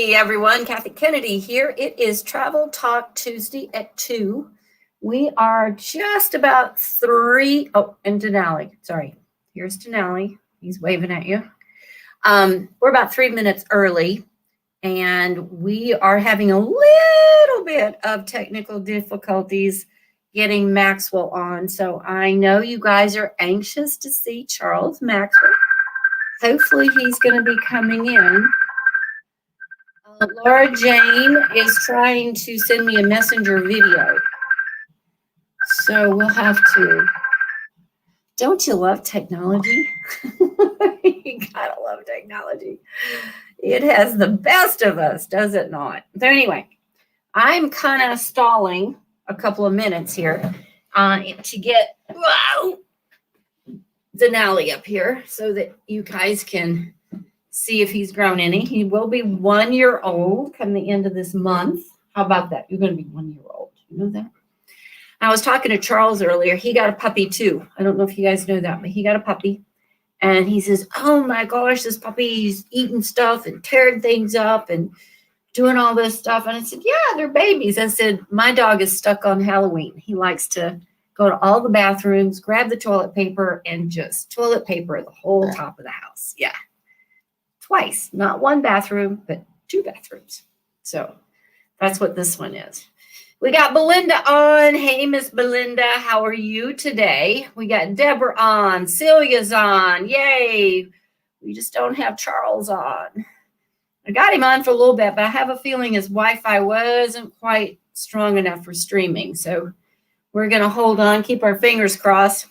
Hey everyone, Kathy Kennedy here. It is Travel Talk Tuesday at 2. We are just about 3. Oh, and Denali. Sorry. Here's Denali. He's waving at you. We're about 3 minutes early, and we are having a little bit of technical difficulties getting Maxwell on. So I know you guys are anxious to see Charles Maxwell. Hopefully he's going to be coming in. Laura Jane is trying to send me a messenger video. So we'll have to. Don't you love technology? You gotta love technology. It has the best of us, does it not? So anyway, I'm kind of stalling a couple of minutes here to get Denali up here so that you guys can see if he's grown any. He will be 1 year old come the end of this month. How about that? You're going to be 1 year old. You know that? I was talking to Charles earlier. He got a puppy too. I don't know if you guys know that, but he got a puppy. And he says, oh my gosh, this puppy's eating stuff and tearing things up and doing all this stuff. And I said, yeah, they're babies. I said, my dog is stuck on Halloween. He likes to go to all the bathrooms, grab the toilet paper, and just toilet paper the whole top of the house. Yeah. Twice, not one bathroom, but 2 bathrooms. So that's what this one is. We got Belinda on. Hey, Miss Belinda, how are you today? We got Deborah on. Celia's on. Yay. We just don't have Charles on. I got him on for a little bit, but I have a feeling his Wi-Fi wasn't quite strong enough for streaming. So we're going to hold on, keep our fingers crossed.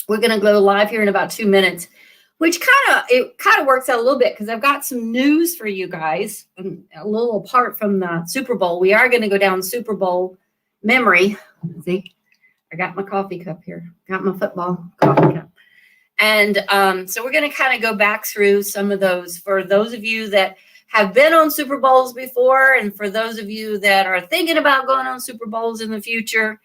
We're going to go live here in about 2 minutes. Which kind of works out a little bit because I've got some news for you guys, a little apart from the Super Bowl. We are going to go down Super Bowl memory. See, I got my coffee cup here, got my football coffee cup. And so we're going to kind of go back through some of those for those of you that have been on Super Bowls before, and for those of you that are thinking about going on Super Bowls in the future.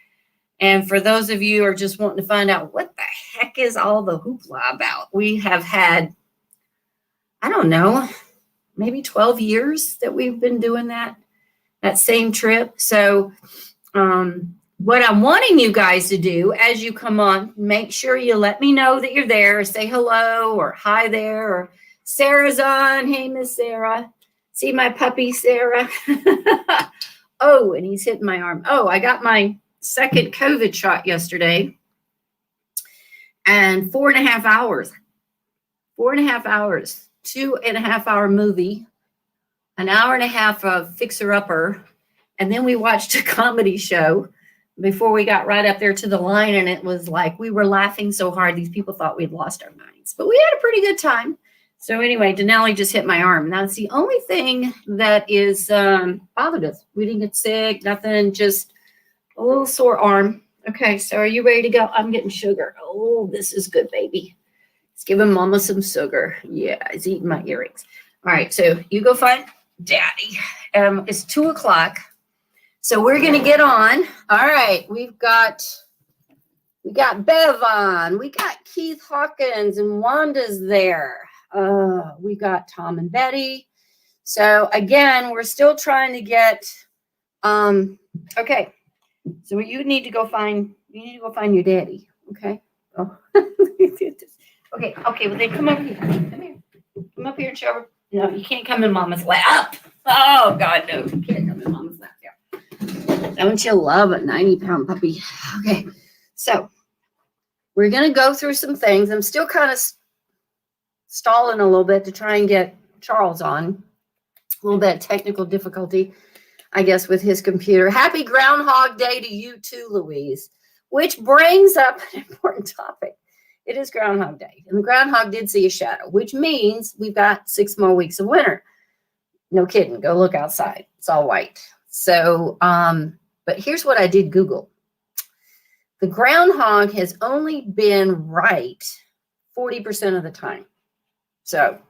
And for those of you who are just wanting to find out what the heck is all the hoopla about, we have had, I don't know, maybe 12 years that we've been doing that same trip. So what I'm wanting you guys to do as you come on, make sure you let me know that you're there. Say hello or hi there. Or Sarah's on. Hey, Miss Sarah. See my puppy, Sarah? Oh, and he's hitting my arm. Oh, I got my second COVID shot yesterday, and 4.5 hours, 4.5 hours, 2.5 hour movie, an hour and a half of Fixer Upper, and then we watched a comedy show before we got right up there to the line, and it was like we were laughing so hard these people thought we'd lost our minds, but we had a pretty good time. So anyway, Denali just hit my arm. That's the only thing that is bothered us. We didn't get sick, nothing, just a little sore arm. Okay, so are you ready to go? I'm getting sugar. Oh, this is good, baby. It's giving mama some sugar. Yeah, it's eating my earrings. All right, so you go find daddy. It's 2 o'clock. So we're going to get on. All right, we got Bev on. We got Keith Hawkins and Wanda's there. We got Tom and Betty. So again, we're still trying to get, okay. So you need to go find your daddy. Okay. Oh. Okay. Well then come over here. Come here. Come up here and show her. No, you can't come in mama's lap. Oh God, no. You can't come in mama's lap. Yeah. Don't you love a 90-pound puppy? Okay. So we're gonna go through some things. I'm still kind of stalling a little bit to try and get Charles on. A little bit of technical difficulty, I guess, with his computer. Happy Groundhog Day to you too, Louise, which brings up an important topic. It is Groundhog Day, and the groundhog did see a shadow, which means we've got 6 more weeks of winter. No kidding. Go look outside. It's all white. So, but here's what I did Google. The groundhog has only been right 40% of the time. So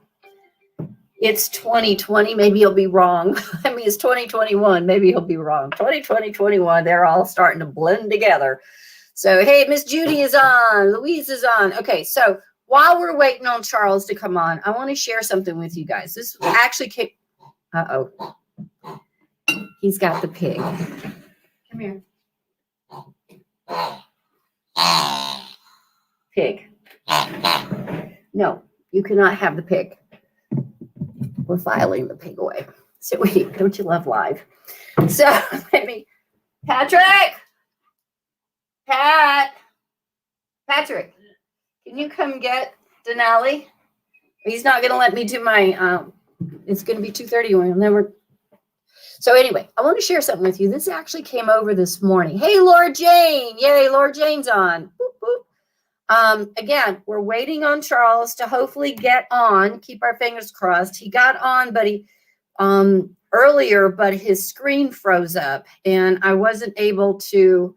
it's 2020. Maybe he'll be wrong. I mean, it's 2021. Maybe he'll be wrong. 2020, 21. They're all starting to blend together. So, hey, Miss Judy is on. Louise is on. Okay, so while we're waiting on Charles to come on, I want to share something with you guys. This actually came. Uh-oh. He's got the pig. Come here. Pig. No, you cannot have the pig. We're filing the pig away. So don't you love live? So let me, Patrick, Patrick, can you come get Denali? He's not going to let me do my, it's going to be 2:30 when never. So anyway, I want to share something with you. This actually came over this morning. Hey, Laura Jane. Yay, Laura Jane's on. Boop, boop. Again, we're waiting on Charles to hopefully get on. Keep our fingers crossed. He got on, but he earlier, but his screen froze up and I wasn't able to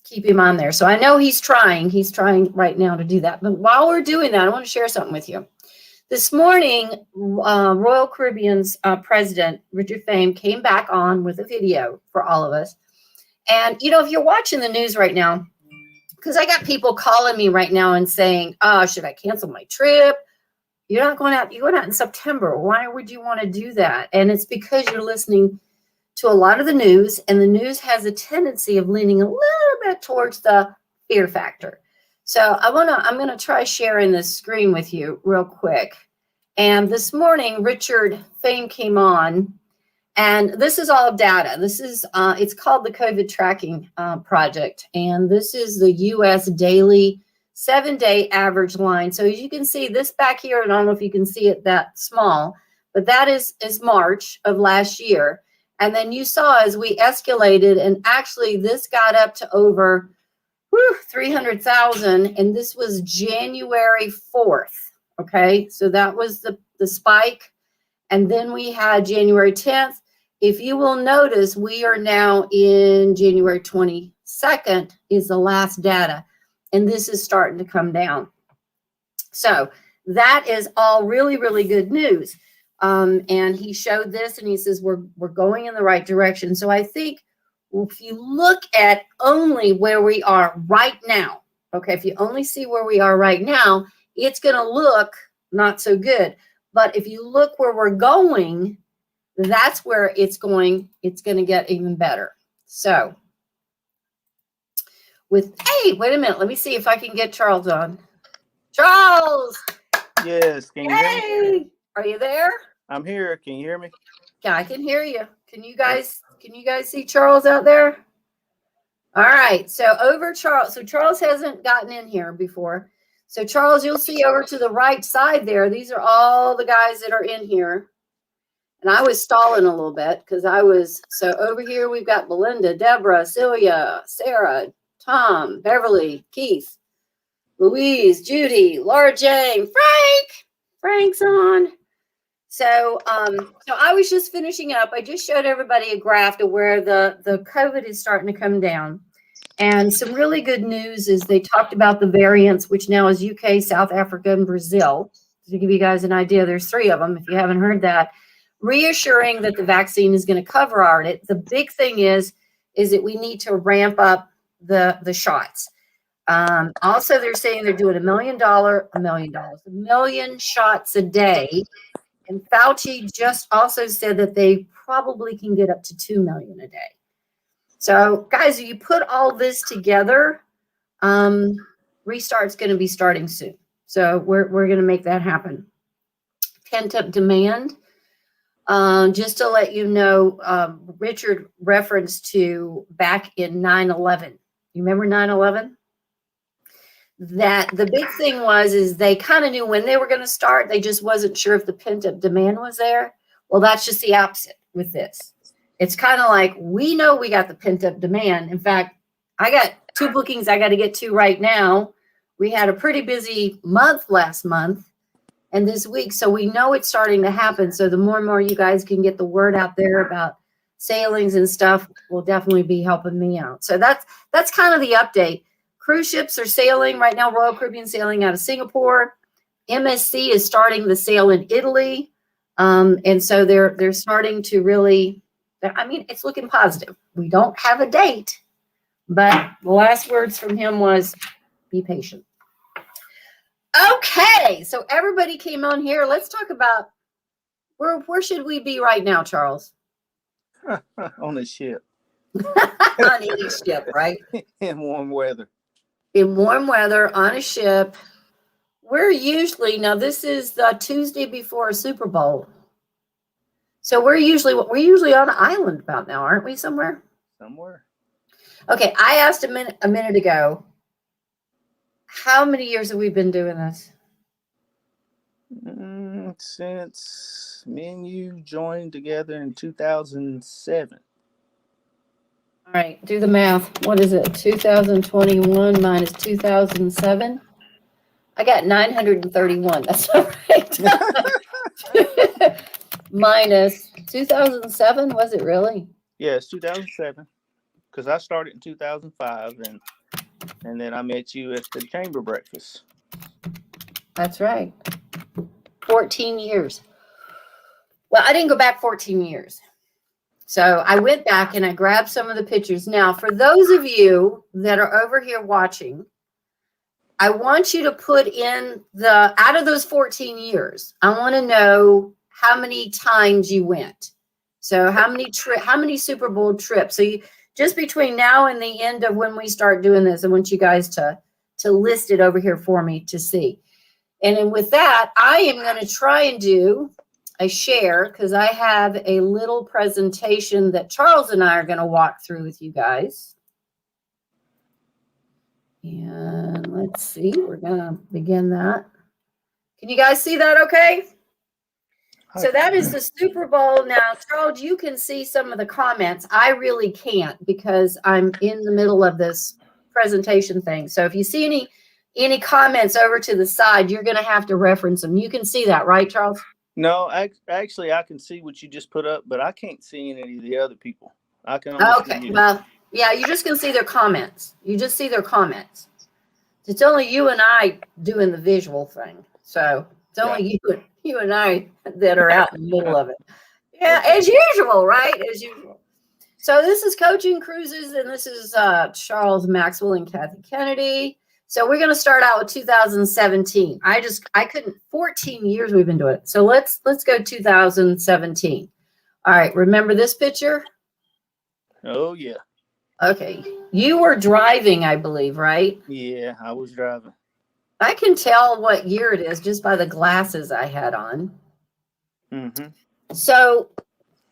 keep him on there. So I know he's trying right now to do that. But while we're doing that, I want to share something with you. This morning, Royal Caribbean's president, Richard Fame, came back on with a video for all of us. And, you know, if you're watching the news right now, because I got people calling me right now and saying, should I cancel my trip? You're not going out. You're going out in September. Why would you want to do that? And it's because you're listening to a lot of the news, and the news has a tendency of leaning a little bit towards the fear factor. So I'm going to try sharing this screen with you real quick. And this morning, Richard Fame came on, and this is all data. This is, it's called the COVID Tracking Project. And this is the U.S. daily 7-day average line. So as you can see this back here, and I don't know if you can see it that small, but that is March of last year. And then you saw as we escalated, and actually this got up to over 300,000, and this was January 4th. Okay, so that was the spike. And then we had January 10th. If you will notice, we are now in January 22nd is the last data, and this is starting to come down. So that is all really, really good news. And he showed this, and he says we're going in the right direction. So I think if you look at only where we are right now, okay, if you only see where we are right now, it's going to look not so good. But if you look where we're going, that's where it's going to get even better. So hey, wait a minute. Let me see if I can get Charles on. Charles! Yes, can you hear me? Are you there? I'm here. Can you hear me? Yeah, I can hear you. Can you guys see Charles out there? All right. So over Charles. So Charles hasn't gotten in here before. So Charles, you'll see over to the right side there. These are all the guys that are in here. And I was stalling a little bit because so over here we've got Belinda, Deborah, Celia, Sarah, Tom, Beverly, Keith, Louise, Judy, Laura Jane, Frank's on. So I was just finishing up. I just showed everybody a graph of where the COVID is starting to come down. And some really good news is they talked about the variants, which now is UK, South Africa, and Brazil. To give you guys an idea, there's 3 of them, if you haven't heard that. Reassuring that the vaccine is going to cover our it. The big thing is that we need to ramp up the shots. Also, they're saying they're doing $1 million shots a day. And Fauci just also said that they probably can get up to 2 million a day. So, guys, if you put all this together, restart's going to be starting soon. So we're going to make that happen. Pent-up demand. Just to let you know, Richard referenced to back in 9/11. You remember 9/11? That the big thing is they kind of knew when they were going to start. They just wasn't sure if the pent-up demand was there. Well, that's just the opposite with this. It's kind of like we know we got the pent-up demand. In fact, I got 2 bookings I got to get to right now. We had a pretty busy month last month and this week, so we know it's starting to happen. So the more and more you guys can get the word out there about sailings and stuff will definitely be helping me out. So that's kind of the update. Cruise ships are sailing right now. Royal Caribbean sailing out of Singapore. MSC is starting the sail in Italy. And so they're starting to really, I mean, it's looking positive. We don't have a date, but the last words from him was be patient. Okay, so everybody came on here. Let's talk about Where should we be right now, Charles? On the ship. On any ship, right? In warm weather. In warm weather on a ship. We're usually now. This is the Tuesday before a Super Bowl, so we're usually on an island about now, aren't we? Somewhere. Okay, I asked a minute ago. How many years have we been doing this? Since me and you joined together in 2007. All right, do the math. What is it? 2021 minus 2007. I got 931. That's all right. Minus 2007. Was it really? Yeah, it's 2007. Because I started in 2005, and then I met you at the chamber breakfast. That's right. 14 years. Well, I didn't go back 14 years. So I went back and I grabbed some of the pictures. Now, for those of you that are over here watching, I want you to put in out of those 14 years, I want to know how many times you went. So how many Super Bowl trips? So just between now and the end of when we start doing this, I want you guys to list it over here for me to see. And then with that, I am going to try and do a share because I have a little presentation that Charles and I are going to walk through with you guys. And let's see, we're going to begin that. Can you guys see that okay? So that is the Super Bowl. Now, Charles, you can see some of the comments. I really can't because I'm in the middle of this presentation thing. So if you see any comments over to the side, you're going to have to reference them. You can see that, right, Charles? No, actually, I can see what you just put up, but I can't see any of the other people. I can only see you. Well, yeah, you just can see their comments. You just see their comments. It's only you and I doing the visual thing. So it's only you and I that are out in the middle of it. Yeah, as usual, right? As usual. So this is Coaching Cruises, and this is Charles Maxwell and Kathy Kennedy. So we're going to start out with 2017. I couldn't. 14 years we've been doing it. So let's go 2017. All right. Remember this picture? Oh yeah. Okay. You were driving, I believe, right? Yeah, I was driving. I can tell what year it is just by the glasses I had on. Mm-hmm. So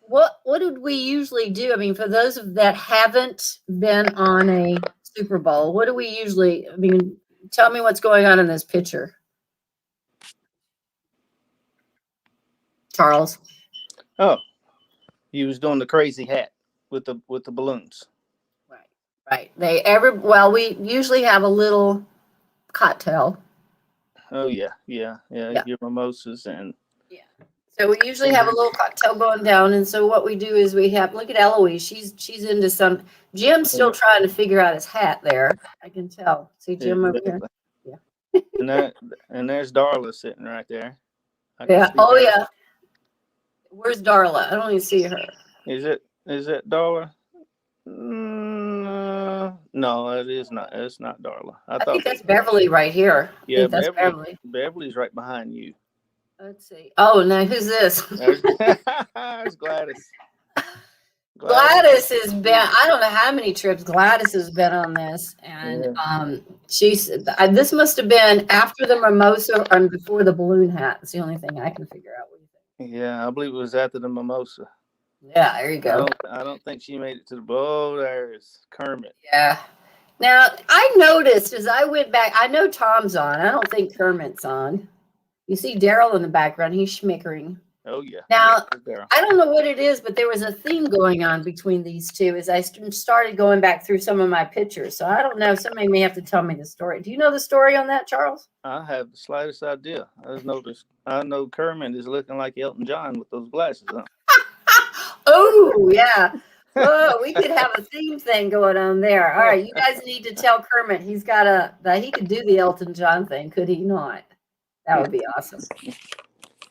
what did we usually do? I mean, for those that haven't been on a Super Bowl, what do we usually, tell me what's going on in this picture. Charles. Oh, he was doing the crazy hat with the balloons. Right. We usually have a little cocktail. Oh yeah. Your mimosas and so we usually have a little cocktail going down, and so what we do is we have look at Eloise. She's into some. Jim's still trying to figure out his hat there. I can tell. See Jim over here. Yeah. and there's Darla sitting right there. Yeah. Oh yeah. Where's Darla? I don't even see her. Is it Darla? No, it is not. It's not Darla. I think that's Beverly right here. Yeah, that's Beverly. Beverly's right behind you. Let's see. Oh, now who's this? There's Gladys. Gladys has been, I don't know how many trips Gladys has been on this. And this must have been after the mimosa or before the balloon hat. It's the only thing I can figure out. What you think? Yeah, I believe it was after the mimosa. Yeah, there you go. I don't think she made it to the bowl. There's Kermit. Yeah. Now, I noticed as I went back, I know Tom's on. I don't think Kermit's on. You see Daryl in the background. He's schmickering. Oh, yeah. Now, I don't know what it is, but there was a theme going on between these two as I started going back through some of my pictures. So I don't know. Somebody may have to tell me the story. Do you know the story on that, Charles? I have the slightest idea. I know Kermit is looking like Elton John with those glasses on. Oh, yeah. Oh, we could have a theme thing going on there. All right. You guys need to tell Kermit he could do the Elton John thing, could he not? That would be awesome.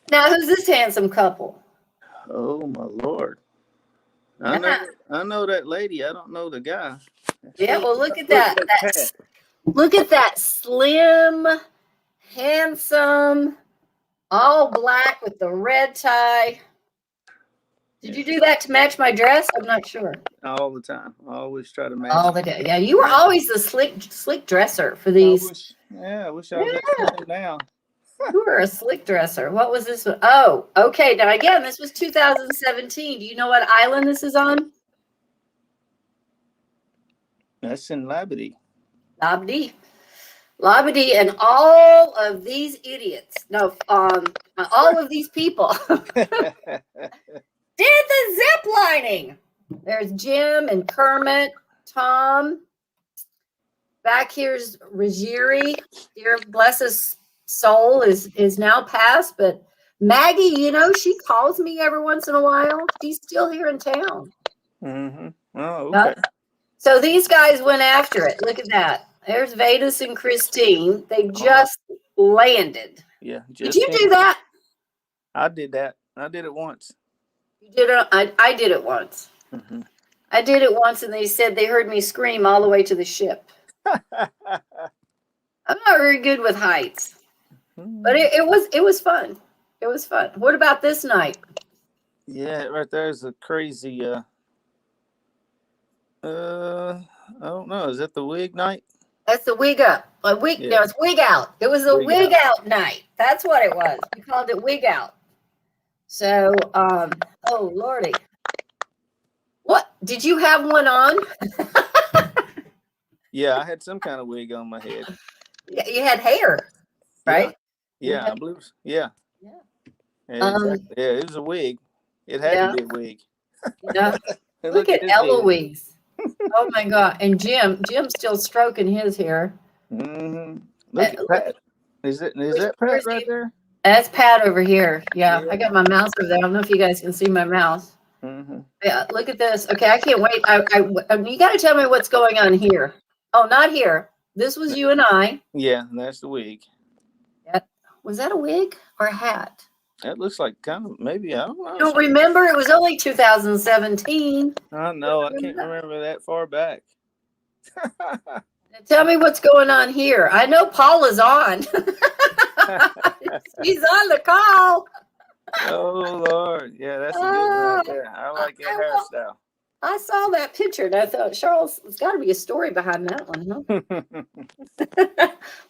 Now, who's this handsome couple? Oh, my Lord. I know that lady. I don't know the guy. Yeah, well, look at that. Look at that slim, handsome all black with the red tie. Did you do that to match my dress? I'm not sure. All the time. I always try to match. All the day. Yeah, you were always the slick dresser for these. I wish I was that slim now. You were a slick dresser. What was this one? Oh, okay. Now again, this was 2017. Do you know what island this is on? That's in Labadee. Labadee, and all of these idiots. No, all of these people did the zip lining. There's Jim and Kermit, Tom. Back here's Ruggieri. Dear bless his soul is now passed, but Maggie, you know, she calls me every once in a while. She's still here in town. Mm-hmm. Oh, okay. So these guys went after it. Look at that. There's Vedas and Christine. They just landed. Yeah. Did you do that? I did that. I did it once. You did it. I did it once. Mm-hmm. I did it once, and they said they heard me scream all the way to the ship. I'm not very good with heights, but it was fun. It was fun. What about this night? Yeah, right there's a crazy. I don't know. Is that the wig night? That's the wig up. No, it's wig out. It was the wig out night. That's what it was. We called it wig out. So, oh Lordy, what did you have one on? Yeah, I had some kind of wig on my head. Yeah, you had hair, right? Yeah, I believe. Yeah. Exactly. Yeah, it was a wig. It had to be a wig. Yeah. Look at Ella wigs. Oh my God! And Jim's still stroking his hair. Mm-hmm. Look at Pat. Is that Pat right there? That's Pat over here. Yeah, I got my mouse over there. I don't know if you guys can see my mouse. Mm-hmm. Yeah, look at this. Okay, I can't wait. You got to tell me what's going on here. Oh, not here. This was you and I. Yeah, and that's the wig. Yeah. Was that a wig or a hat? That looks like kind of maybe, I don't know. You don't remember? It was only 2017. I know. I can't remember that far back. Tell me what's going on here. I know Paula's on. She's on the call. Oh, Lord. Yeah, that's a good one right there. I like that hairstyle. I saw that picture and I thought, Charles, there's got to be a story behind that one, huh?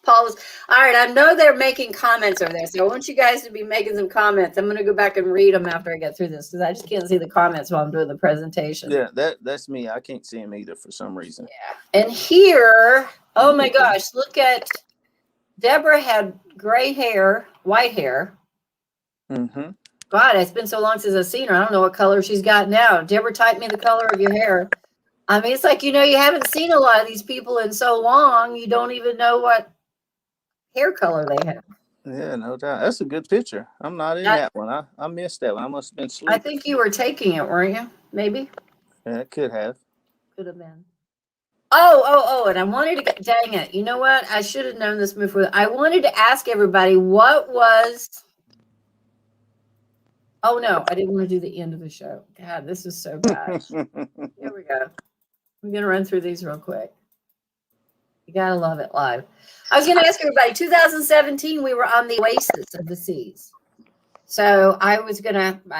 Paula's. All right, I know they're making comments over there, so I want you guys to be making some comments. I'm going to go back and read them after I get through this because I just can't see the comments while I'm doing the presentation. Yeah, that's me. I can't see them either for some reason. Yeah. And here, oh my gosh, look at Deborah had gray hair, white hair. Mm-hmm. God, it's been so long since I've seen her. I don't know what color she's got now. Deborah, type me the color of your hair. I mean, it's like, you haven't seen a lot of these people in so long. You don't even know what hair color they have. Yeah, no doubt. That's a good picture. I'm not in that one. I missed that one. I must have been sleeping. I think you were taking it, weren't you? Maybe? Yeah, it could have. Could have been. Oh, and I wanted to dang it. You know what? I should have known this before. I wanted to ask everybody what was... Oh, no, I didn't want to do the end of the show. God, this is so bad. Here we go. I'm going to run through these real quick. You got to love it live. I was going to ask everybody, 2017, we were on the Oasis of the Seas. So I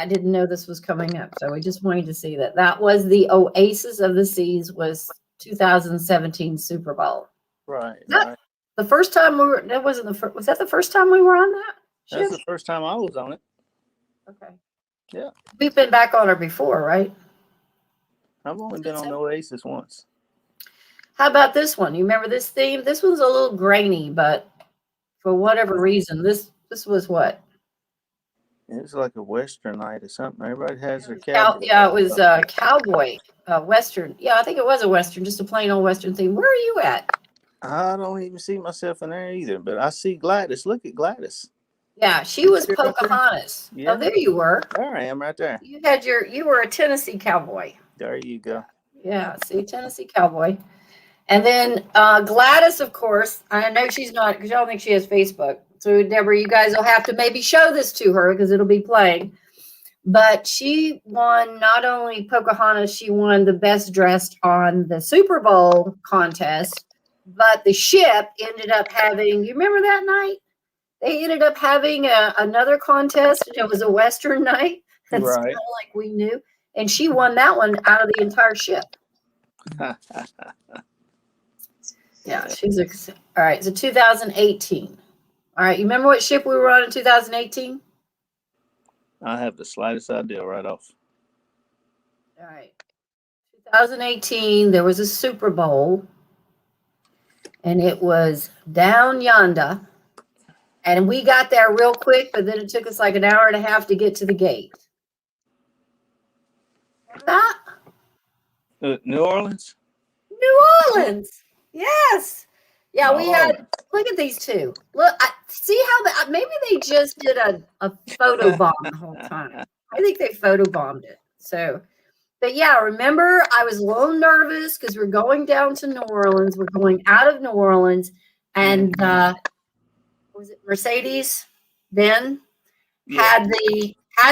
didn't know this was coming up. So we just wanted to see that. That was the Oasis of the Seas was 2017 Super Bowl. Right. The first time was that the first time we were on that? That's the first time I was on it. Okay. Yeah. We've been back on her before, right? I've only been on the Oasis once. How about this one? You remember this theme? This one's a little grainy, but for whatever reason, this was what? It was like a Western night or something. Everybody has their cowboy. Yeah, it was a cowboy, Western. Yeah, I think it was a Western, just a plain old Western theme. Where are you at? I don't even see myself in there either, but I see Gladys. Look at Gladys. Yeah, she was Pocahontas. Yeah. Oh, there you were. There I am right there. You were a Tennessee cowboy. There you go. Yeah, see, Tennessee cowboy. And then Gladys, of course, I know she's not, because I don't think she has Facebook. So, Deborah, you guys will have to maybe show this to her because it'll be playing. But she won not only Pocahontas, she won the best dressed on the Super Bowl contest. But the ship ended up having, you remember that night? They ended up having another contest, and it was a Western night. That's kind Right. of like we knew. And she won that one out of the entire ship. Yeah, she's all right. So 2018. All right, you remember what ship we were on in 2018? I have the slightest idea right off. All right. 2018, there was a Super Bowl, and it was down yonder. And we got there real quick, but then it took us like an hour and a half to get to the gate. Remember that? New Orleans? New Orleans. Yes. Yeah, we had, look at these two. Look, see how maybe they just did a photo bomb the whole time. I think they photo bombed it. So, but yeah, remember, I was a little nervous because we're going down to New Orleans. We're going out of New Orleans. And was it Mercedes then had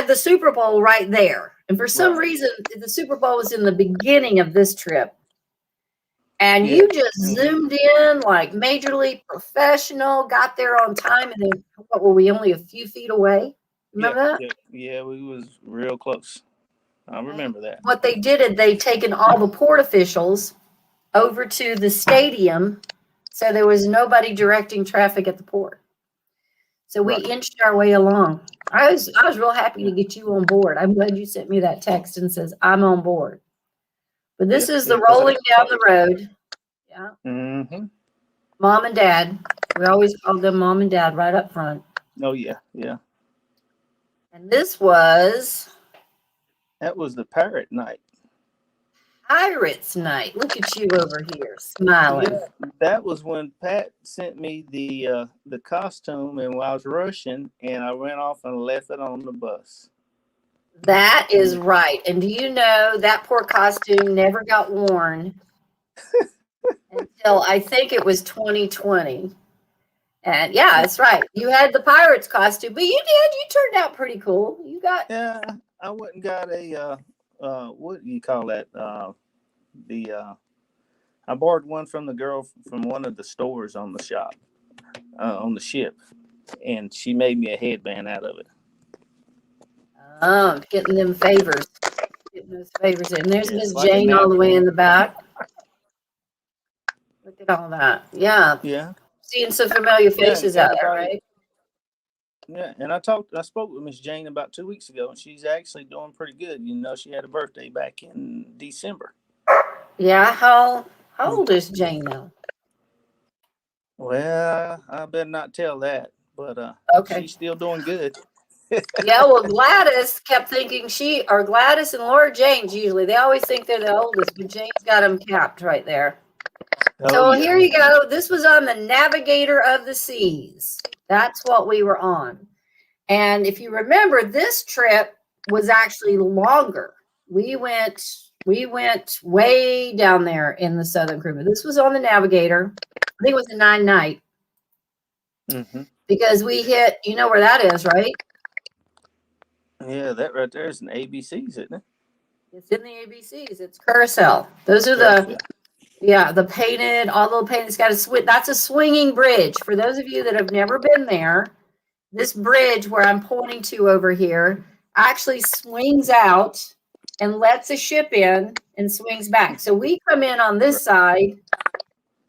the Super Bowl right there. And for some reason, the Super Bowl was in the beginning of this trip. And you just zoomed in like majorly professional, got there on time, and then what were we only a few feet away? Remember that? Yeah, we was real close. I remember that. What they did is they taken all the port officials over to the stadium, so there was nobody directing traffic at the port. So we inched our way along. I was real happy to get you on board. I'm glad you sent me that text and says I'm on board. But this is the rolling down the road. Yeah. Mm-hmm. Mom and Dad. We always called them Mom and Dad right up front. Oh yeah. And this was that was the Parrot Night. Pirates Night. Look at you over here smiling. Yeah, that was when Pat sent me the costume, and I was rushing, and I ran off and left it on the bus. That is right. And do you know that poor costume never got worn until I think it was 2020. And yeah, that's right. You had the Pirates costume, but you did. You turned out pretty cool. You got I went and got a what do you call that? I borrowed one from the girl from one of the stores on the shop, on the ship, and she made me a headband out of it. getting them favors. Getting those favors in. There's Miss like Jane all the way in the back. Look at all that. Yeah. Yeah. Seeing some familiar faces out there, right? Yeah, and I spoke with Miss Jane about 2 weeks ago, and she's actually doing pretty good. You know, she had a birthday back in December. Yeah, how old is Jane now? Well, I better not tell that, but okay, she's still doing good. Yeah, well, Gladys kept thinking Gladys and Laura Jane's usually, they always think they're the oldest, but Jane's got them capped right there. So here you go. This was on the Navigator of the Seas. That's what we were on. And if you remember, this trip was actually longer. We went way down there in the Southern Caribbean. This was on the Navigator. I think it was a 9-night. Mm-hmm. Because we hit, you know where that is, right? Yeah, that right there is an ABCs, isn't it? It's in the ABCs. It's Carousel. Those are the painted, all the painted. It's got a swing. That's a swinging bridge. For those of you that have never been there, this bridge where I'm pointing to over here actually swings out and lets a ship in and swings back. So we come in on this side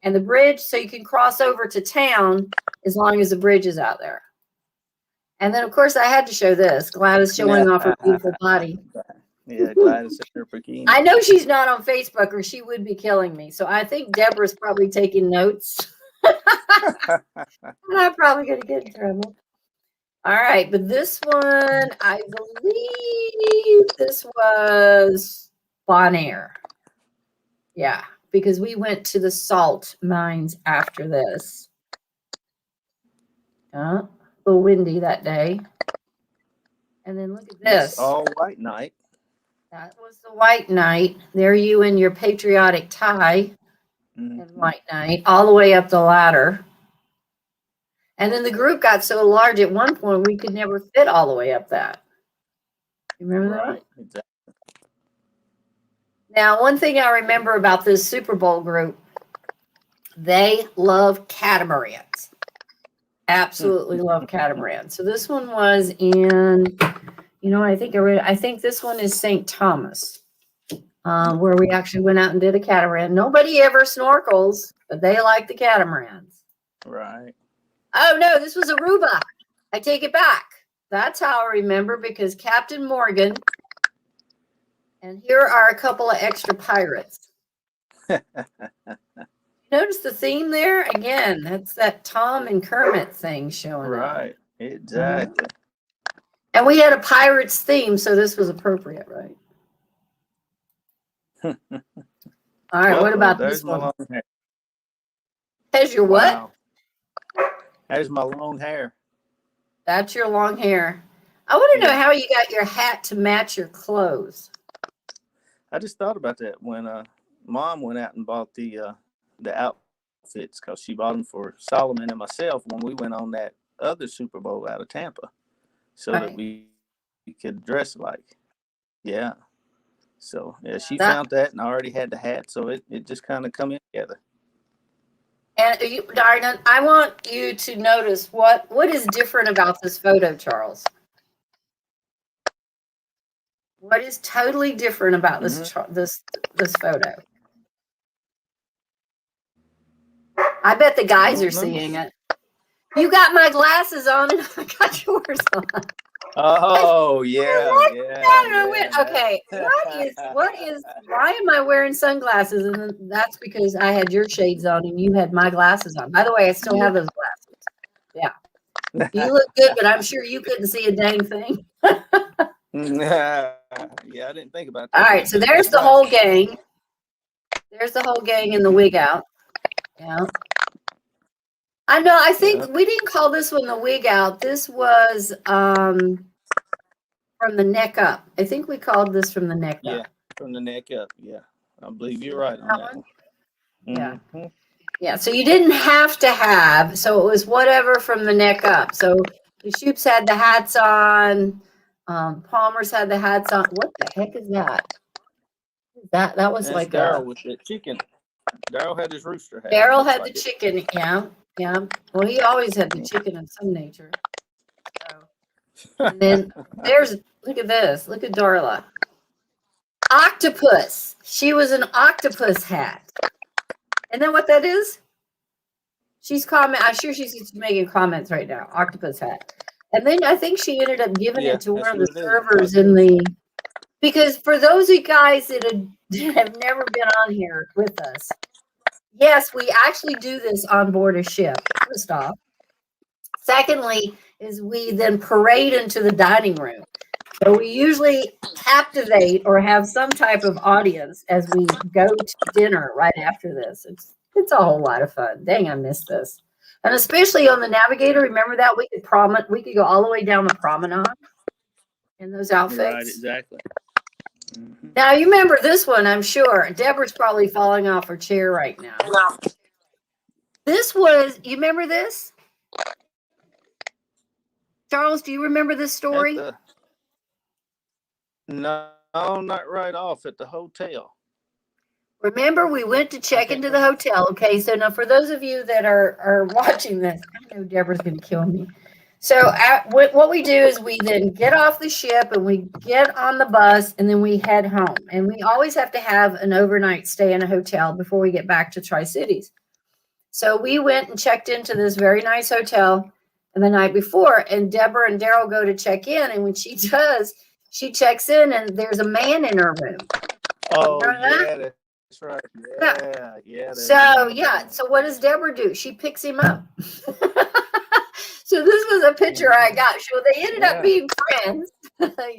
and the bridge, so you can cross over to town as long as the bridge is out there. And then, of course, I had to show this. Gladys showing off her beautiful body. Yeah, Gladys in her bikini. I know she's not on Facebook or she would be killing me. So I think Deborah's probably taking notes. And I'm probably going to get in trouble. All right. But this one, I believe this was Bonaire. Yeah, because we went to the salt mines after this. A little windy that day. And then look at this. It's all white night. That was the white night. There you in your patriotic tie and white night, all the way up the ladder. And then the group got so large at one point we could never fit all the way up that. You remember that? Exactly. Now, one thing I remember about this Super Bowl group, they love catamarans. Absolutely love catamaran. So this one was in, I think this one is St. Thomas, where we actually went out and did a catamaran. Nobody ever snorkels, but they like the catamarans. Right. Oh no, this was Aruba. I take it back. That's how I remember, because Captain Morgan. And here are a couple of extra pirates. Notice the theme there? Again, that's that Tom and Kermit thing showing up. Right. Exactly. And we had a pirates theme, so this was appropriate, right? All right, what about there's this my one? long hair. Has your what? Wow. There's my long hair. That's your long hair. I want to know Yeah. how you got your hat to match your clothes. I just thought about that when Mom went out and bought the outfits, because she bought them for Solomon and myself when we went on that other Super Bowl out of Tampa, so that we could dress alike. Yeah. So yeah, she found that, and I already had the hat, so it just kind of come in together. And Darna, I want you to notice what is different about this photo, Charles. What is totally different about this photo? I bet the guys are seeing it. You got my glasses on, and I got yours on. Oh yeah. Okay, why am I wearing sunglasses? And that's because I had your shades on and you had my glasses on. By the way, I still have those glasses. Yeah. You look good, but I'm sure you couldn't see a dang thing. Yeah, I didn't think about that. All right, so there's the whole gang. There's the whole gang in the wig out. Yeah. I know, I think we didn't call this one the wig out. This was from the neck up. I think we called this from the neck up. Yeah, from the neck up. Yeah, I believe you're right on that one. Yeah. Mm-hmm. Yeah, so you didn't have to have, so it was whatever from the neck up. So the Shoops had the hats on, Palmer's had the hats on. What the heck is that? That was like Daryl with the chicken. Daryl had his rooster hat. Daryl had the chicken, yeah. Well, he always had the chicken of some nature. So, and then look at this. Look at Darla. Octopus. She was an octopus hat. And then what that is? I'm sure she's making comments right now. Octopus hat. And then I think she ended up giving it to one of the servers because for those of you guys that have never been on here with us, yes, we actually do this on board a ship, first off. Secondly, is we then parade into the dining room. So we usually captivate or have some type of audience as we go to dinner right after this. It's a whole lot of fun. Dang, I missed this. And especially on the Navigator, remember that we could go all the way down the promenade in those outfits. Right, exactly. Mm-hmm. Now you remember this one, I'm sure. Deborah's probably falling off her chair right now. You remember this? Charles, do you remember this story? No, not right off at the hotel. Remember, we went to check into the hotel. Okay, so now for those of you that are watching this, I know Deborah's going to kill me. So what we do is we then get off the ship and we get on the bus and then we head home. And we always have to have an overnight stay in a hotel before we get back to Tri-Cities. So we went and checked into this very nice hotel the night before, and Deborah and Daryl go to check in. And when she does, she checks in and there's a man in her room. Oh, yeah, that's right. Yeah. So what does Deborah do? She picks him up. So this was a picture I got. So they ended up being friends.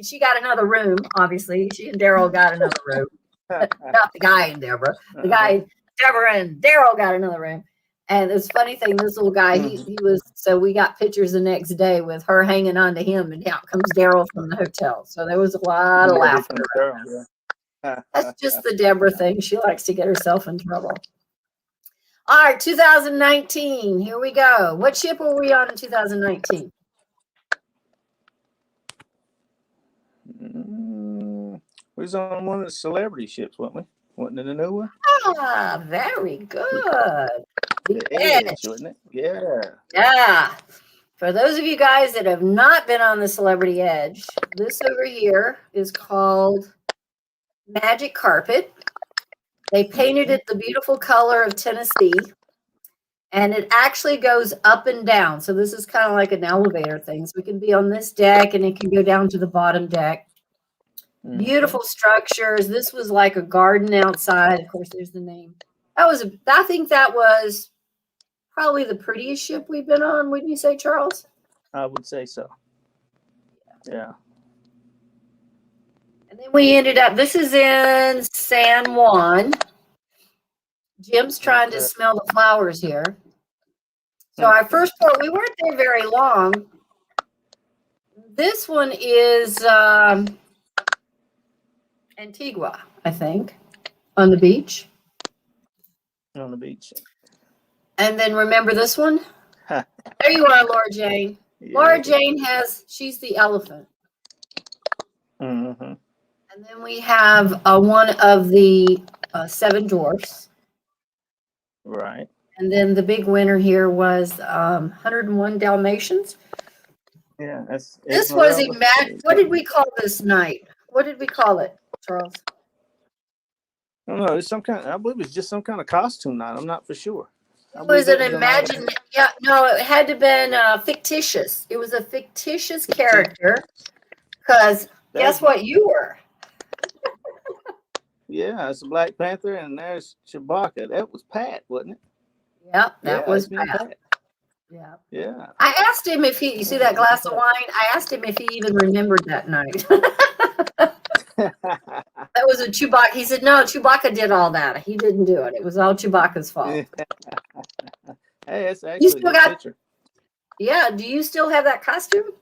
She got another room, obviously. She and Daryl got another room. Not the guy and Deborah. The guy, Deborah and Daryl got another room. And this funny thing, this little guy, he was, so we got pictures the next day with her hanging on to him, and out comes Daryl from the hotel. So there was a lot of laughter. That's just the Deborah thing. She likes to get herself in trouble. All right, 2019. Here we go. What ship were we on in 2019? We was on one of the celebrity ships, weren't we? Wasn't it a new one? Ah, very good. The The edge. edge, wasn't it? Yeah. Yeah. For those of you guys that have not been on the Celebrity Edge, this over here is called Magic Carpet. They painted it the beautiful color of Tennessee, and it actually goes up and down. So this is kind of like an elevator thing. So we can be on this deck, and it can go down to the bottom deck. Beautiful structures. This was like a garden outside. Of course, there's the name. I think that was probably the prettiest ship we've been on, wouldn't you say, Charles? I would say so. Yeah. And then we ended up, this is in San Juan. Jim's trying to smell the flowers here. So our first port, we weren't there very long. This one is Antigua, I think, on the beach. On the beach. And then remember this one? Huh. There you are, Laura Jane. Yeah. Laura Jane she's the elephant. Mm-hmm. And then we have one of the 7 dwarfs. Right. And then the big winner here was 101 Dalmatians. Yeah, This was what did we call this night? What did we call it, Charles? I don't know. It's I believe it's just some kind of costume night. I'm not for sure. It was an it had to have been fictitious. It was a fictitious character because guess what you were? Yeah, it's a Black Panther, and there's Chewbacca. That was Pat, wasn't it? Yep, that was Pat. Yeah. Yeah. I asked him if you see that glass of wine? I asked him if he even remembered that night. That was a Chewbacca. He said, no, Chewbacca did all that. He didn't do it. It was all Chewbacca's fault. Hey, that's actually a good picture. Yeah, do you still have that costume?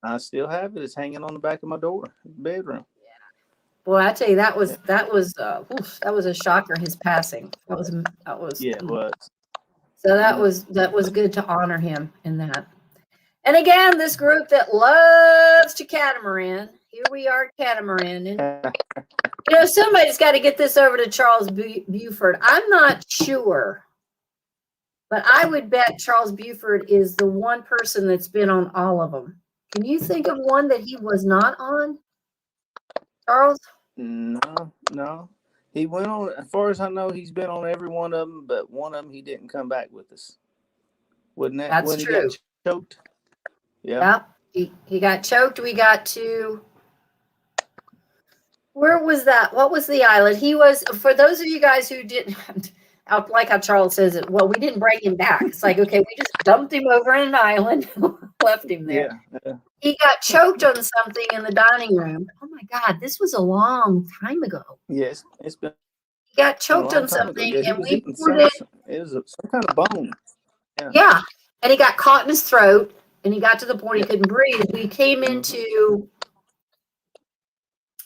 I still have it. It's hanging on the back of my door, bedroom. Boy, I tell you, that was a shocker. His passing. That was. Yeah, it was. So that was good to honor him in that. And again, this group that loves to catamaran. Here we are, catamaran. And, somebody's got to get this over to Charles Buford. I'm not sure, but I would bet Charles Buford is the one person that's been on all of them. Can you think of one that he was not on, Charles? No. He went on, as far as I know, he's been on every one of them, but one of them he didn't come back with us. Wouldn't that? That's true. He got choked? Yeah. He got choked. We got to, where was that? What was the island? He was, for those of you guys who didn't, like how Charles says it, well, we didn't bring him back. It's like, okay, we just dumped him over in an island, left him there. Yeah. He got choked on something in the dining room. Oh my God, this was a long time ago. Yes, it's been. He got choked on something, and we poured it. It was some kind of bone. Yeah, and he got caught in his throat, and he got to the point he couldn't breathe. We came into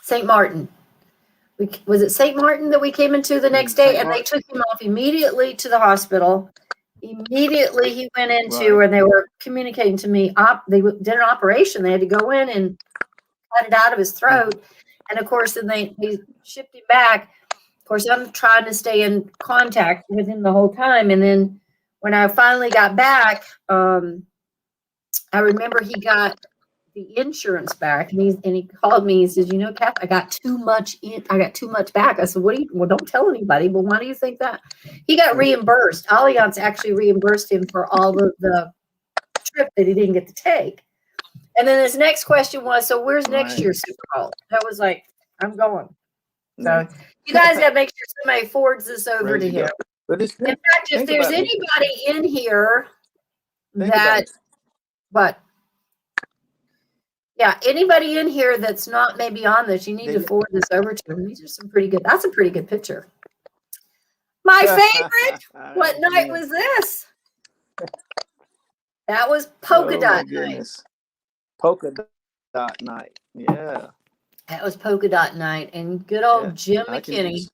St. Martin. Was it St. Martin that we came into the next day? And they took him off immediately to the hospital. Immediately he went into, and they were communicating to me. They did an operation. They had to go in and cut it out of his throat. And of course, then they shipped him back. Of course, I'm trying to stay in contact with him the whole time. And then when I finally got back, I remember he got the insurance back, and he called me. He says, Kath, I got too much back. I said, well, don't tell anybody, but why do you think that? He got reimbursed. Allianz actually reimbursed him for all of the trip that he didn't get to take. And then his next question was, so where's next year's Super Bowl? That was like, I'm going. So you guys got to make sure somebody forwards this over to him. In fact, if there's anybody in here anybody in here that's not maybe on this, you need to forward this over to them. These are some pretty good. That's a pretty good picture. My favorite. What night was this? That was polka dot night. Polka dot night. Yeah. That was polka dot night, and good old Jim McKinney.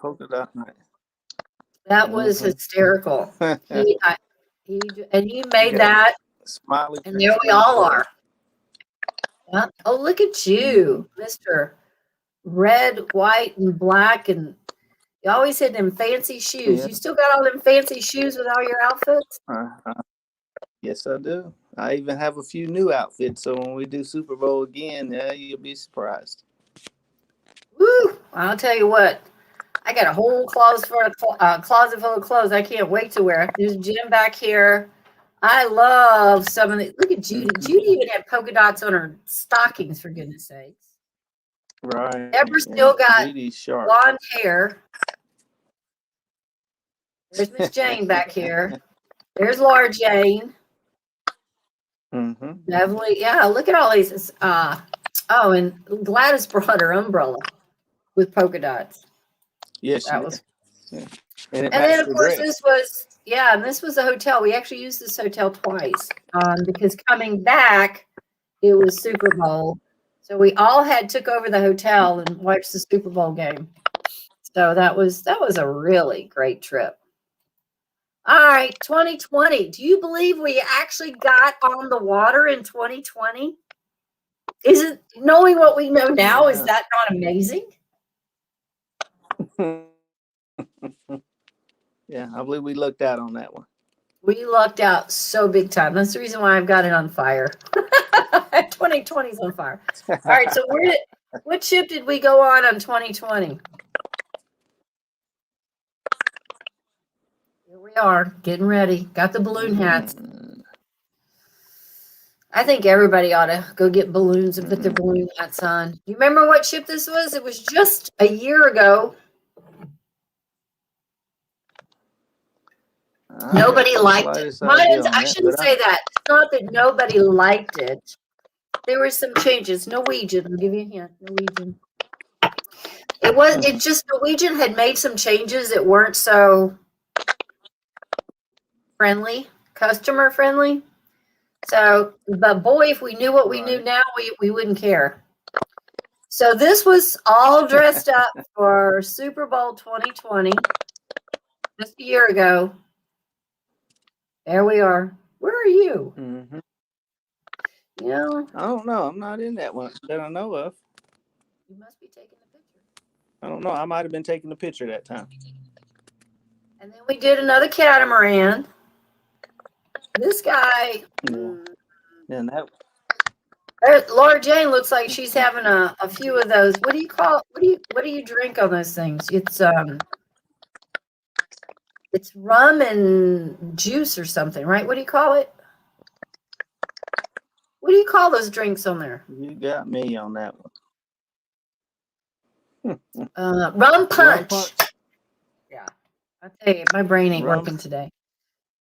Polka dot night. That was hysterical. He made that. Smiley. And there we all are. Oh, look at you, Mr. Red, white, and black, and You always had them fancy shoes. Yeah. You still got all them fancy shoes with all your outfits? Yes, I do. I even have a few new outfits. So when we do Super Bowl again, yeah, you'll be surprised. Woo! I'll tell you what. I got a whole closet full of clothes. I can't wait to wear. There's Jim back here. I love some of the. Look at Judy. Mhm. Judy even had polka dots on her stockings, for goodness sakes. Right. Deborah still got Judy's sharp. blonde hair. There's Miss Jane back here. There's Laura Jane. Mm-hmm. Definitely, yeah. Look at all these. Oh, and Gladys brought her umbrella with polka dots. Yes, That was. Yeah. And then of the course dress. this was a hotel. We actually used this hotel twice because coming back, it was Super Bowl, so we all took over the hotel and watched the Super Bowl game. So that was a really great trip. All right, 2020. Do you believe we actually got on the water in 2020? Is it, knowing what we know now, is that not amazing? Yeah, I believe we looked out on that one. We lucked out so big time. That's the reason why I've got it on fire. 2020 is on fire. All right, so what ship did we go on 2020? Here we are, getting ready. Got the balloon hats. I think everybody ought to go get balloons and put their balloon hats on. You remember what ship this was? It was just a year ago. Nobody liked it. I shouldn't say that. It's not that nobody liked it. There were some changes. Norwegian, I'll give you a hint. Norwegian. It just Norwegian had made some changes that weren't so friendly, customer friendly. So, but boy, if we knew what we knew now, we wouldn't care. So this was all dressed up for Super Bowl 2020, just a year ago. There we are. Where are you? Mm-hmm. You know, I don't know. I'm not in that one that I know of. You must be taking a picture. I don't know. I might have been taking the picture that time. And then we did another catamaran. This guy. And that. Laura Jane looks like she's having a few of those. What do you call? What do you drink on those things? It's rum and juice or something, right? What do you call it? What do you call those drinks on there? You got me on that one. Rum punch. Yeah. I tell you, my brain ain't working today.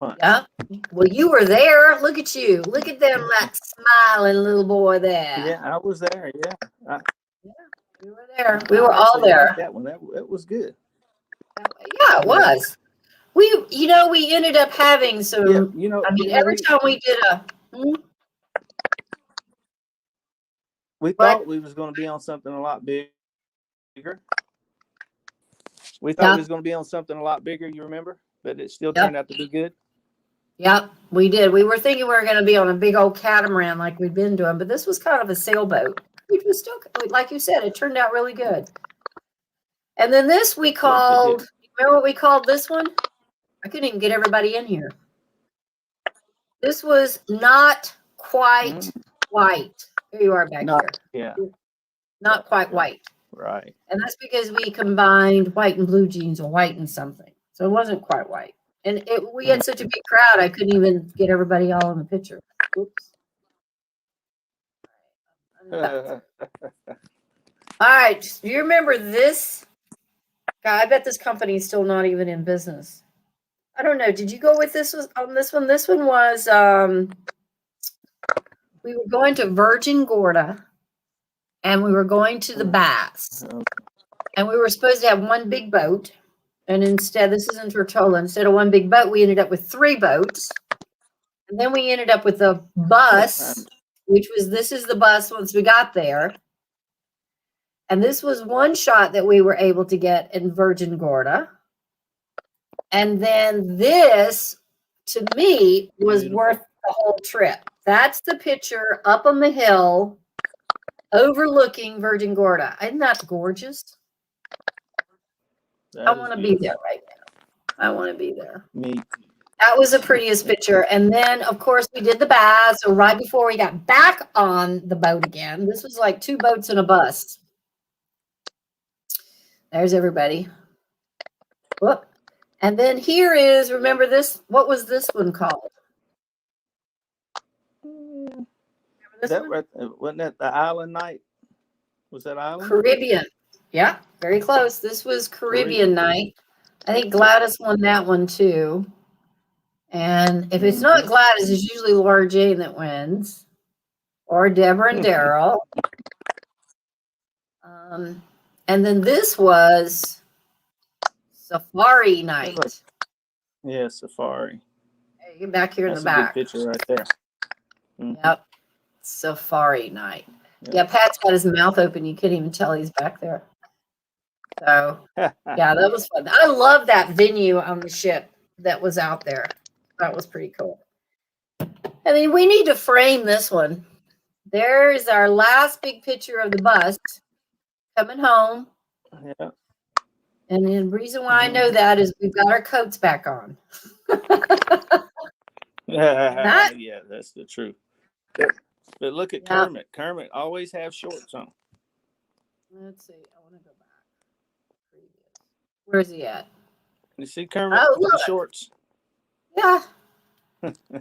Punch. Yeah. Well, you were there. Look at you. Look at them, that smiling little boy there. Yeah, I was there. Yeah. We were there. We were all there. That one. That was good. Yeah, it was. We ended up having some. Yeah, I mean, every time we did we thought we was going to be on something a lot bigger. We thought we was going to be on something a lot bigger. You remember? But it still turned out to be good. Yep, we did. We were thinking we were going to be on a big old catamaran like we've been doing, but this was kind of a sailboat, which was still, like you said, it turned out really good. And then this we called. Remember what we called this one? I couldn't even get everybody in here. This was not quite white. Here you are back here. Yeah. Not quite white. Right. And that's because we combined white and blue jeans or white and something. So it wasn't quite white. And we had such a big crowd, I couldn't even get everybody all in the picture. Oops. All right. Do you remember this? God, I bet this company is still not even in business. I don't know. Did you go with this on this one? This one was we were going to Virgin Gorda and we were going to the baths. And we were supposed to have one big boat. And instead, this is in Tortola, instead of one big boat, we ended up with 3 boats. And then we ended up with a bus, this is the bus once we got there. And this was one shot that we were able to get in Virgin Gorda. And then this, to me, was worth the whole trip. That's the picture up on the hill overlooking Virgin Gorda. Isn't that gorgeous? I want to be there right now. I want to be there. Me. That was the prettiest picture. And then, of course, we did the bath. So right before we got back on the boat again, this was like 2 boats and a bus. There's everybody. Whoop. And then here is, remember this? What was this one called? Remember this one? Right, wasn't that the Island Night? Was that Island? Caribbean. Yeah, very close. This was Caribbean Night. I think Gladys won that one too. And if it's not Gladys, it's usually Laura Jane that wins, or Deborah and Daryl. And then this was Safari Night. Yeah, Safari. Hey, get back here. That's in the back. Good picture right there. Yep. Safari Night. Yeah, Pat's got his mouth open. You can't even tell he's back there. So, yeah, that was fun. I love that venue on the ship that was out there. That was pretty cool. I mean, we need to frame this one. There is our last big picture of the bus coming home. Yeah. And the reason why I know that is we've got our coats back on. Yeah, that's the truth. But look at Kermit. Kermit always have shorts on. Let's see. I want to go back. Where's he at? You see Kermit with the shorts? Yeah.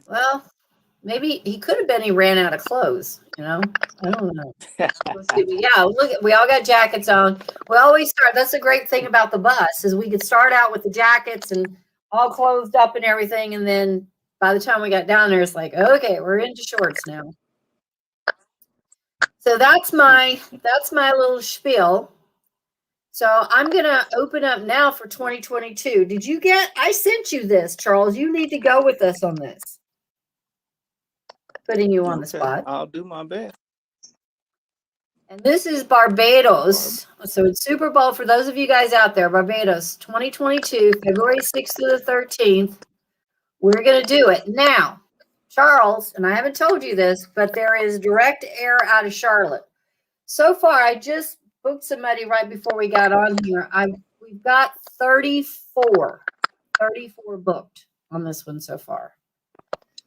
Well, maybe he could have been he ran out of clothes, you know? I don't know. Yeah, look, we all got jackets on. We always start. That's the great thing about the bus is we could start out with the jackets and all clothed up and everything, and then by the time we got down there, it's like, okay, we're into shorts now. So that's my little spiel. So I'm going to open up now for 2022. I sent you this, Charles. You need to go with us on this. Putting you on the spot. I'll do my best. And this is Barbados. So it's Super Bowl for those of you guys out there. Barbados 2022, February 6th to the 13th. We're going to do it. Now, Charles, and I haven't told you this, but there is direct air out of Charlotte. So far, I just booked somebody right before we got on here. We've got 34 booked on this one so far.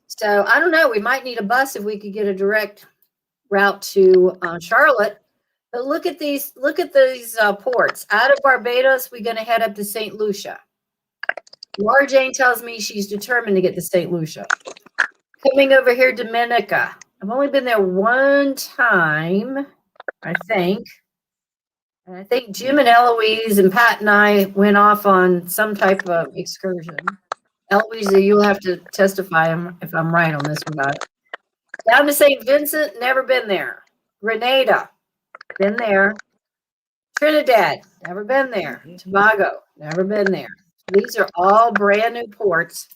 So I don't know. We might need a bus if we could get a direct route to Charlotte. But look at these ports. Out of Barbados, we're going to head up to St. Lucia. Laura Jane tells me she's determined to get to St. Lucia. Coming over here, Dominica. I've only been there one time, I think. And I think Jim and Eloise and Pat and I went off on some type of excursion. Eloise, you'll have to testify if I'm right on this one. Down to St. Vincent, never been there. Grenada, been there. Trinidad, never been there. Tobago, never been there. These are all brand new ports.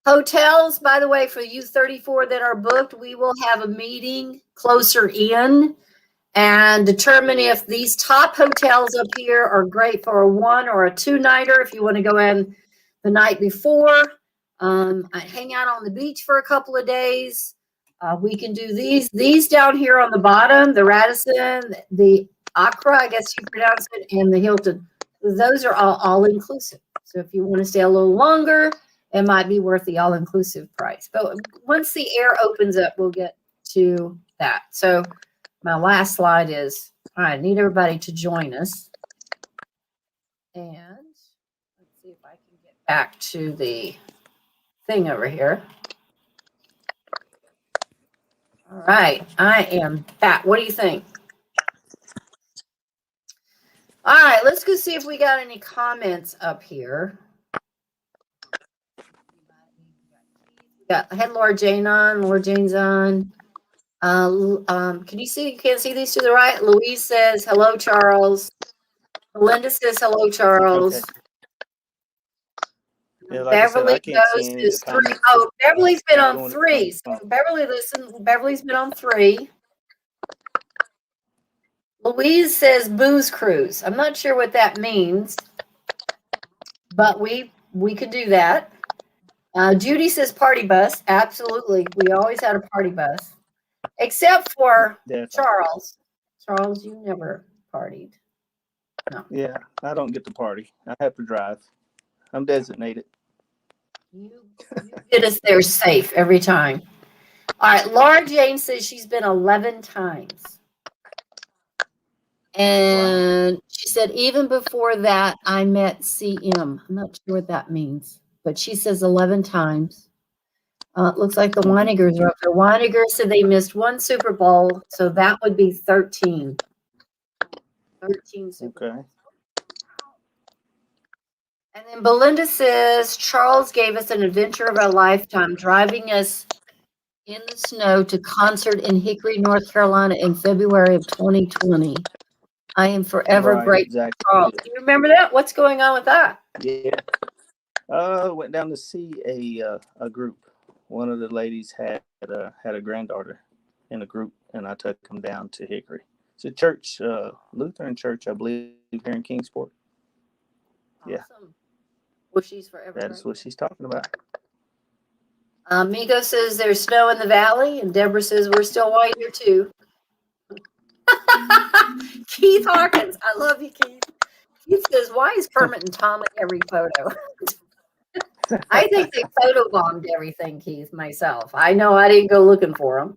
Hotels, by the way, for you 34 that are booked, we will have a meeting closer in and determine if these top hotels up here are great for a 1 or a 2-nighter. If you want to go in the night before, I hang out on the beach for a couple of days. We can do these down here on the bottom, the Radisson, the Accra, I guess you pronounce it, and the Hilton. Those are all inclusive. So if you want to stay a little longer, it might be worth the all-inclusive price. But once the air opens up, we'll get to that. So my last slide is, all right, I need everybody to join us. And let's see if I can get back to the thing over here. All right, I am back. What do you think? All right, let's go see if we got any comments up here. Yeah, I had Laura Jane on. Laura Jane's on. Can you see? You can't see these to the right. Louise says, hello, Charles. Melinda says, hello, Charles. Okay. Yeah, like Beverly goes to 3. Oh, Beverly's been on 3. So Beverly, listen, Beverly's been on 3. Louise says booze cruise. I'm not sure what that means, but we could do that. Judy says party bus. Absolutely. We always had a party bus, except for Charles. Charles, you never partied. Yeah, I don't get to party. I have to drive. I'm designated. You get us there safe every time. All right, Laura Jane says she's been 11 times. And she said, even before that, I met CM. I'm not sure what that means, but she says 11 times. It looks like the Weinigers are up there. Weiniger said they missed one Super Bowl, so that would be 13. 13 Super Bowls. And then Belinda says, Charles gave us an adventure of our lifetime, driving us in the snow to concert in Hickory, North Carolina in February of 2020. I am forever grateful. Exactly. Charles. Do you remember that? What's going on with that? Yeah. Went down to see a group. One of the ladies had a granddaughter in a group, and I took them down to Hickory. It's a church, Lutheran church, I believe, here in Kingsport. Awesome. Yeah. Well, she's forever That is what she's talking about. Migo says there's snow in the valley, and Deborah says we're still white here too. Keith Hawkins, I love you, Keith. Keith says, why is Kermit and Tom in every photo? I think they photobombed everything, Keith, myself. I know I didn't go looking for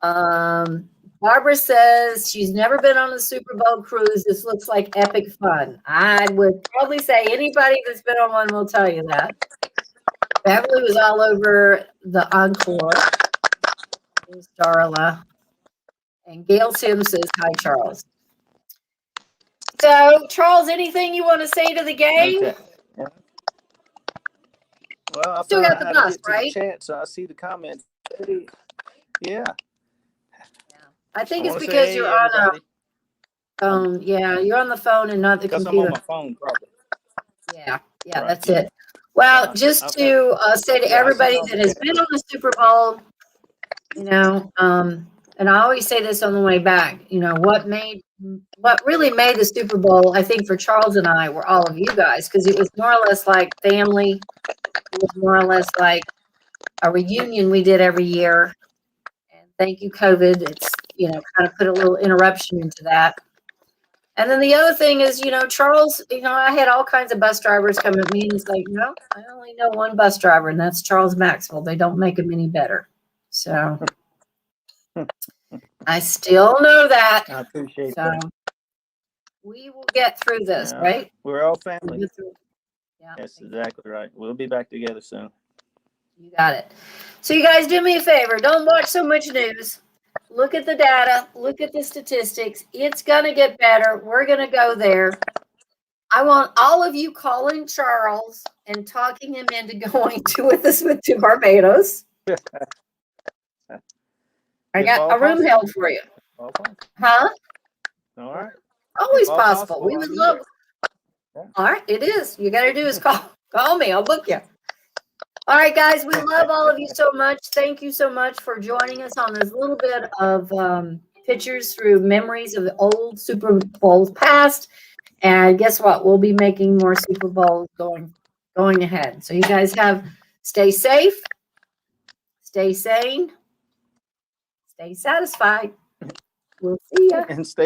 them. Barbara says she's never been on a Super Bowl cruise. This looks like epic fun. I would probably say anybody that's been on one will tell you that. Beverly was all over the encore. There's Darla. And Gail Sims says, hi, Charles. So, Charles, anything you want to say to the gang? Okay. Yeah. Well, I Still got the found out how to bus, get to right? the chat, so I see the comments. Yeah. I think I it's wanna say, because hey, you're on everybody. a phone. Yeah, you're on the phone and not the Because I'm computer. on my phone, probably. Yeah, Right. that's it. Well, just Okay. to say to Yeah, I see everybody all the that has chat. been on the Super Bowl, and I always say this on the way back, what really made the Super Bowl, I think for Charles and I, were all of you guys, because it was more or less like family. It was more or less like a reunion we did every year. And thank you, COVID. It's, kind of put a little interruption into that. And then the other thing is, Charles, I had all kinds of bus drivers come at me and it's like, no, I only know one bus driver, and that's Charles Maxwell. They don't make him any better. So I still know that. I appreciate So that. we will get through this, Yeah. right? We're all We'll family. get through it. Yeah, That's exactly right. We'll be back together soon. you got it. So you guys do me a favor. Don't watch so much news. Look at the data. Look at the statistics. It's going to get better. We're going to go there. I want all of you calling Charles and talking him into going with us to Barbados. I got a room held for you. Huh? All right. Always possible. We would love. Yeah. All right, it is. You got to do is call me. I'll book you. All right, guys, we love all of you so much. Thank you so much for joining us on this little bit of pictures through memories of the old Super Bowls past. And guess what? We'll be making more Super Bowls going ahead. So you guys stay safe, stay sane, stay satisfied. We'll see you. And stay